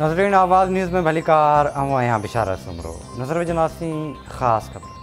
नजरीन आवाज़ न्यूज़ में भली कार हम यहाँ बिशारत सुमरो नजर विजनासी ख़ास खबर।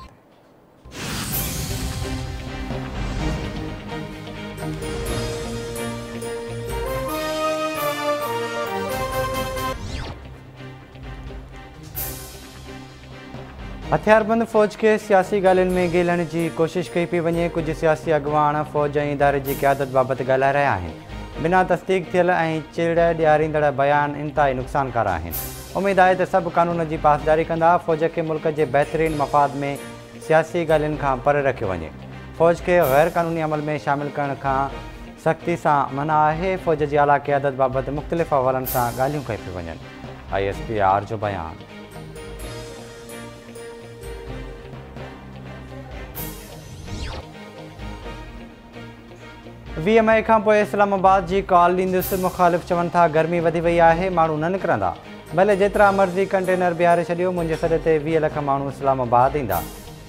हथियारबंद फ़ौज के सियासी ॻाल्हियुनि में ॻेलण की कोशिश कई पई वञे। कुछ सियासी अॻुवान फ़ौज ऐं इदारे की क़यादत बाबति ॻाल्हाए रहिया आहिनि। बिना तस्दीक थियल ऐं चिड़ ॾियारींदड़ बयान इंतहाई नुक़सानकार आहिनि। उम्मीद आहे त सभु कानून की पासदारी कंदा। फ़ौज के मुल्क के बेहतरीन मफ़ाद में सियासी ॻाल्हियुनि खां परे रखियो वञे। फ़ौज के गैर कानूनी अमल में शामिल करण खां सख़्ती सां मना आहे। फ़ौज की आला क़यादत बाबति मुख़्तलिफ़ हवालनि सां ॻाल्हियूं कई पियूं वञनि। ISPR जो बयान। VMI खां पोइ इस्लामाबाद की कॉल ॾींदुसि। मुखालिफ़ चवनि था गर्मी वधी वई आहे, माण्हू न निकिरंदा। भले जेतिरा मर्ज़ी कंटेनर बीहारे छॾियो, मुंहिंजे सॾ ते 20 लख माण्हू इस्लामाबाद ईंदा।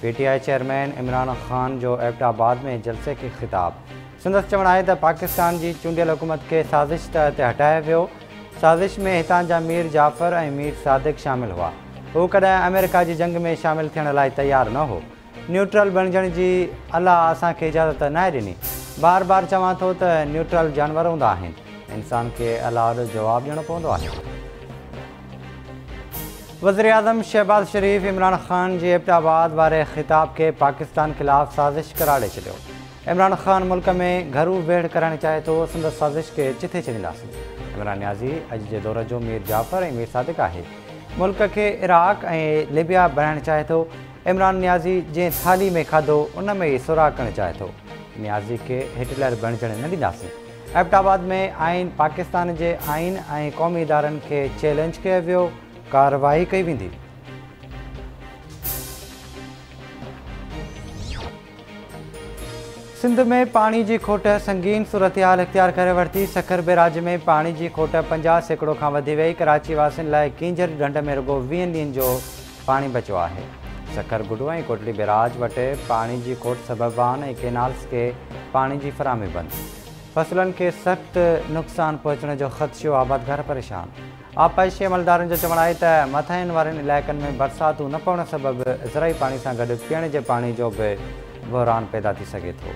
PTI चेयरमैन इमरान ख़ान जो एबटाबाद में जलसे खे ख़िताब। संदसि चवणु आहे त पाकिस्तान की चूंडियल हुकूमत के साज़िश तहत हटाया वियो। साज़िश में हितां जा मीर जाफ़र ऐं मीर सादिक शामिल हुआ। हू कॾहिं अमेरिका की जंग में शामिल थियण लाइ तैयार न हो। न्यूट्रल बणजण की अल्लाह असांखे इजाज़त नाहे ॾिनी। बार बार चवां थो त न्यूट्रल जानवर हूंदा आहिनि, इंसान के अल्लाह जो जवाबु ॾियणो पवंदो आहे। वज़ीर आज़म शहबाज शरीफ़ इमरान ख़ान जी एबटाबाद वारे ख़िताब के पाकिस्तान ख़िलाफ़ साज़िश करार ॾेई छॾियो। इमरान ख़ान मुल्क में घरू वेढ़ करणु चाहे थो, संदसि साज़िश के चिथे छॾींदासीं। इमरान नियाज़ी अॼु जे दौर जो मीर जाफ़र ऐं मीर सादिक आहे। मुल्क के इराक़ ऐं लिबिया बणाइणु चाहे थो। इमरान नियाज़ी जंहिं थाली में खाधो उन में ई सुराग करणु चाहे थो। नियाज़ी के हिटलर बणजण न ॾींदासीं। एबटाबाद में आइन पाकिस्तान के आइन ऐं क़ौमी इदारनि खे चैलेंज कयो वियो। कार्रवाई कई वेंदी। सिंध में पानी की खोट संगीन सूरत-हाल इख्तियार करे वरिती। सखर बैराज में पानी की खोट 50% खां वधी वई। कराची वासियुनि लाइ कींजर ढंढ में रुगो 20 ॾींहंनि जो पानी बचियो आहे। सखर गुडो ऐं कोटली बैराज वटि पानी की खोट सबबान ऐं केनाल्स के पानी की फराहमी बंद। फसलन के सख्त नुक़सान पहुचण जो ख़दशो, आबादगार परेशान। आपाइशी अमलदारनि जो चवणु आहे त मथांनि वारनि इलाइक़नि में बरसातूं न पवण सबबि ज़राई पाणी सां गॾु पीअण जे पाणी जो बि बहरान पैदा थी सघे थो।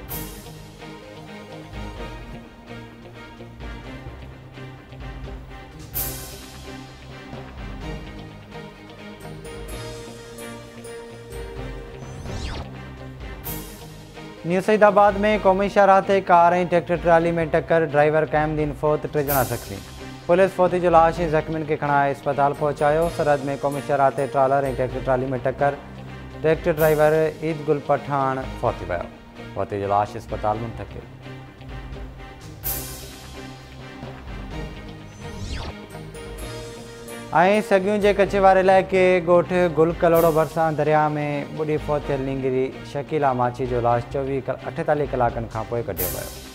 न्यू सईदाबाद में क़ौमी शाहराह ते कार ऐं ट्रैक्टर ट्राली में टक्कर, ड्राइवर क़यामदीन फ़ौत, 3 ॼणा ज़ख़्मी। पुलिस फ़ौती जो लाश ऐं ज़ख़्मियुनि खे खणाए अस्पताल पहुचायो। सरहद में क़ौमी शाहराह ते ट्रालर ऐं ट्रैक्टर ट्राली में टक्कर, ट्रैक्टर ड्राइवर ईद गुल पठान फ़ौत थी वियो। फ़ौती जो लाश अस्पताल मुंतक़िल। ऐं सॻियूं जे कचे वारे इलाइक़े ॻोठ गुल कलोड़ो भरिसां दरिया में ॿुॾी फ़ौत थियल नींगरी शकीला माची जो लाश 48 कलाकनि खां पोइ कढियो वियो।